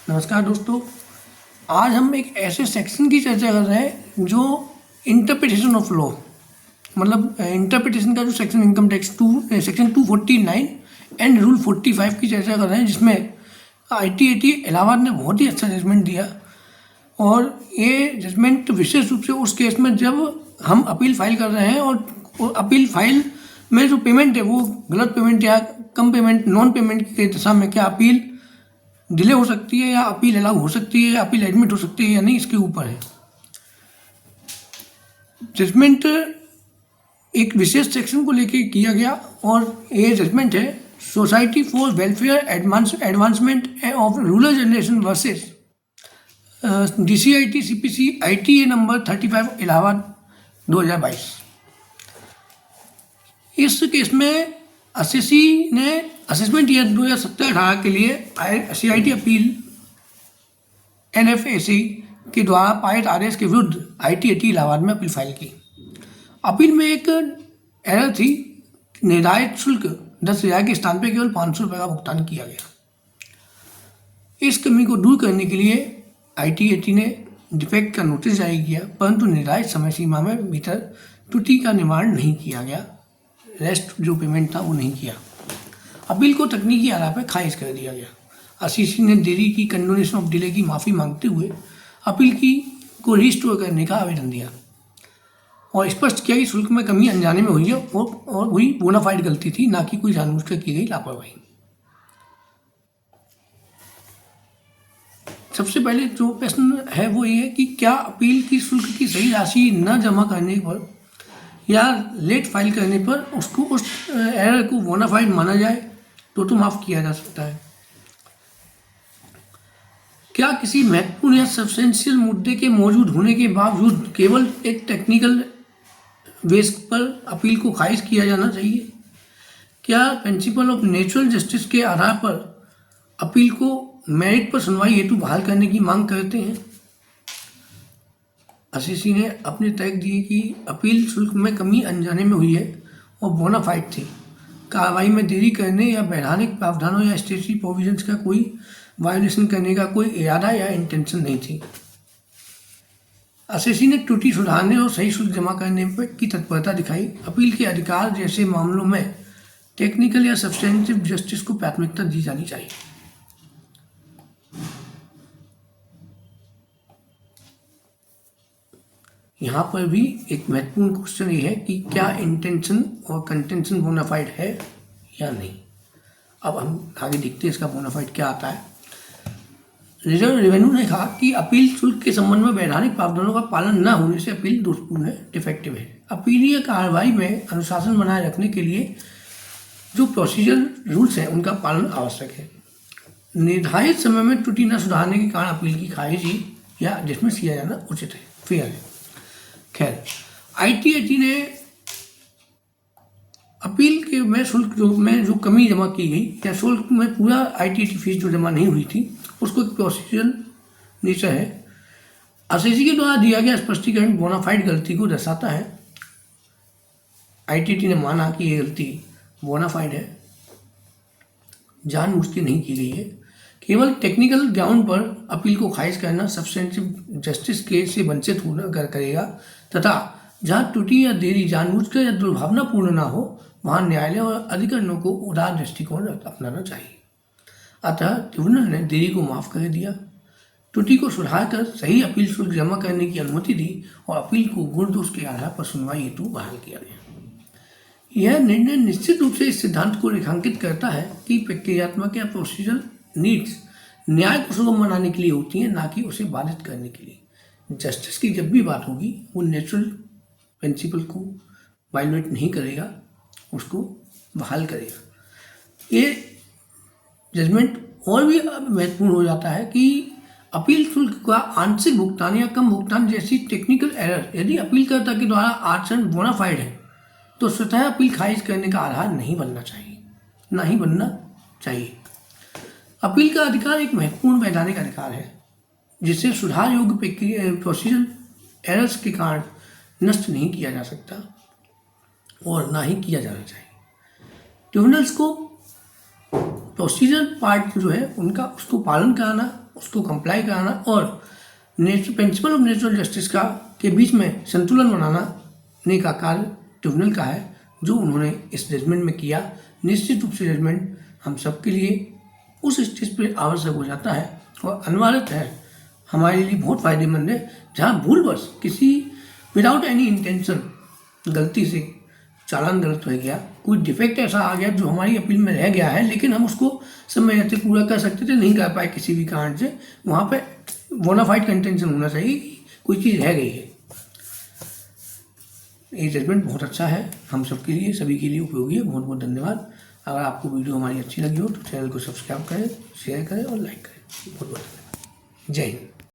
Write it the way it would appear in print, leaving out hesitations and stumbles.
नमस्कार दोस्तों। आज हम एक ऐसे सेक्शन की चर्चा कर रहे हैं जो इंटरप्रिटेशन ऑफ लॉ, मतलब इंटरप्रिटेशन का जो section income tax section 249 and rule 45 की चर्चा कर रहे हैं, जिसमें ITAT इलाहाबाद ने बहुत ही अच्छा जजमेंट दिया। और ये जजमेंट विशेष रूप से उस केस में जब हम अपील फाइल कर रहे हैं और अपील फाइल में जो पेमेंट है वो गलत पेमेंट या कम पेमेंट, नॉन पेमेंट की दशा में क्या अपील डिले हो सकती है या अपील अलाउ हो सकती है या अपील एडमिट हो सकती है या नहीं, इसके ऊपर है। जजमेंट एक विशेष सेक्शन को लेकर किया गया और ये जजमेंट है society for welfare advancement of rural generation versus DCIT CPC ITA number 35 Allahabad 2022। इस केस में SSC ने असेसमेंट ईयर 2017-18 के लिए CIT अपील NFAC के द्वारा पारित आदेश के विरुद्ध ITAT इलाहाबाद में अपील फाइल की। अपील में एक एरर थी, निर्धारित शुल्क 10,000 के स्थान पर केवल 500 रुपये का भुगतान किया गया। इस कमी को दूर करने के लिए ITAT ने डिफेक्ट का नोटिस जारी किया, परंतु निर्धारित समय सीमा में भीतर त्रुटि का निवारण नहीं किया गया। रेस्ट जो पेमेंट था वो नहीं किया। अपील को तकनीकी आधार पर खारिज कर दिया गया। SCC ने देरी की कंडोनेशन ऑफ डिले की माफ़ी मांगते हुए अपील को रिस्टोर करने का आवेदन दिया और स्पष्ट किया कि शुल्क में कमी अनजाने में हुई है और वही बोनाफाइड गलती थी, ना कि कोई जानबूझकर की गई लापरवाही। सबसे पहले जो प्रश्न है वो ये है कि क्या अपील की शुल्क की सही राशि न जमा करने पर या लेट फाइल करने पर उसको उस एरर को बोनाफाइड माना जाए तो माफ़ किया जा सकता है। क्या किसी महत्वपूर्ण या सब्सटेंशियल मुद्दे के मौजूद होने के बावजूद केवल एक टेक्निकल बेस पर अपील को खारिज किया जाना चाहिए? क्या प्रिंसिपल ऑफ नेचुरल जस्टिस के आधार पर अपील को मेरिट पर सुनवाई हेतु बहाल करने की मांग करते हैं? SCC ने अपने तर्क दिए कि अपील शुल्क में कमी अनजाने में हुई है और बोनाफाइड थी। कार्रवाई में देरी करने या वैधानिक प्रावधानों या स्टेटरी प्रोविजंस का कोई वायोलेशन करने का कोई इरादा या इंटेंशन नहीं थी। SCC ने त्रुटि सुधारने और सही शुल्क जमा करने पर की तत्परता दिखाई। अपील के अधिकार जैसे मामलों में टेक्निकल या सब्सटेंटिव जस्टिस को प्राथमिकता दी जानी चाहिए। यहाँ पर भी एक महत्वपूर्ण क्वेश्चन ये है कि क्या इंटेंशन और कंटेंशन बोनाफाइड है या नहीं। अब हम आगे देखते हैं इसका बोनाफाइड क्या आता है। रिजर्व रेवेन्यू ने कहा कि अपील शुल्क के संबंध में वैधानिक प्रावधानों का पालन न होने से अपील दोषपूर्ण है, डिफेक्टिव है। अपीलीय कार्रवाई में अनुशासन बनाए रखने के लिए जो प्रोसीजर रूल्स हैं उनका पालन आवश्यक है। निर्धारित समय में त्रुटि न सुधारने के कारण अपील की खारिजी या डिसमिस किया जाना उचित है, फेयर है। खैर, ITAT ने अपील के में शुल्क जो कमी जमा की गई या शुल्क में पूरा ITAT फीस जो जमा नहीं हुई थी उसको एक प्रोसीजरल नेचर है। SCC के द्वारा दिया गया स्पष्टीकरण बोनाफाइड गलती को दर्शाता है। ITAT ने माना कि ये गलती बोनाफाइड है, जानबूझ के नहीं की गई है। केवल टेक्निकल ग्राउंड पर अपील को खारिज करना सब्सटेंटिव जस्टिस के से वंचित होना करेगा तथा जहां त्रुटि या देरी जानबूझकर या दुर्भावनापूर्ण ना हो वहां न्यायालय और अधिकरणों को उदार दृष्टिकोण अपनाना चाहिए। अतः ट्रिब्यूनल ने देरी को माफ कर दिया, त्रुटि को सुधारकर सही अपील शुल्क जमा करने की अनुमति दी और अपील को गुण दोष के आधार पर सुनवाई हेतु बहाल किया गया। यह निर्णय निश्चित रूप से इस सिद्धांत को रेखांकित करता है कि प्रक्रियात्मक या प्रोसीजरल नीड्स न्याय को सुगम बनाने के लिए होती हैं, ना कि उसे बाधित करने के लिए। जस्टिस की जब भी बात होगी वो नेचुरल प्रिंसिपल को वायलेट नहीं करेगा, उसको बहाल करेगा। ये जजमेंट और भी महत्वपूर्ण हो जाता है कि अपील शुल्क का आंशिक भुगतान या कम भुगतान जैसी टेक्निकल एरर यदि अपीलकर्ता के द्वारा आचरण बोनाफाइड है तो स्वतः अपील खारिज करने का आधार नहीं बनना चाहिए, ना ही बनना चाहिए। अपील का अधिकार एक महत्वपूर्ण वैधानिक अधिकार है जिसे सुधार योग्य प्रोसीजर एरर्स के कारण नष्ट नहीं किया जा सकता और ना ही किया जाना चाहिए। ट्रिब्यूनल्स को प्रोसीजर पार्ट जो है उनका उसको पालन कराना उसको कंप्लाई कराना और प्रिंसिपल ऑफ नेचुरल जस्टिस का के बीच में संतुलन बनाने का कार्य ट्रिब्यूनल का है, जो उन्होंने इस जजमेंट में किया। निश्चित रूप से जजमेंट हम सबके लिए उस स्टेज पर आवश्यक हो जाता है और अनिवार्य है, हमारे लिए बहुत फायदेमंद है। जहाँ भूलवश किसी विदाउट एनी इंटेंशन गलती से चालान गलत हो गया, कोई डिफेक्ट ऐसा आ गया जो हमारी अपील में रह गया है, लेकिन हम उसको समय रहते पूरा कर सकते थे, नहीं कर पाए किसी भी कारण से, वहाँ पे बोनाफाइड कंटेंशन होना चाहिए कि कोई चीज़ रह गई है। ये जजमेंट बहुत अच्छा है, हम सबके लिए, सभी के लिए उपयोगी है। बहुत बहुत धन्यवाद। अगर आपको वीडियो हमारी अच्छी लगी हो तो चैनल को सब्सक्राइब करें, शेयर करें और लाइक करें। बहुत बहुत धन्यवाद। जय हिंद।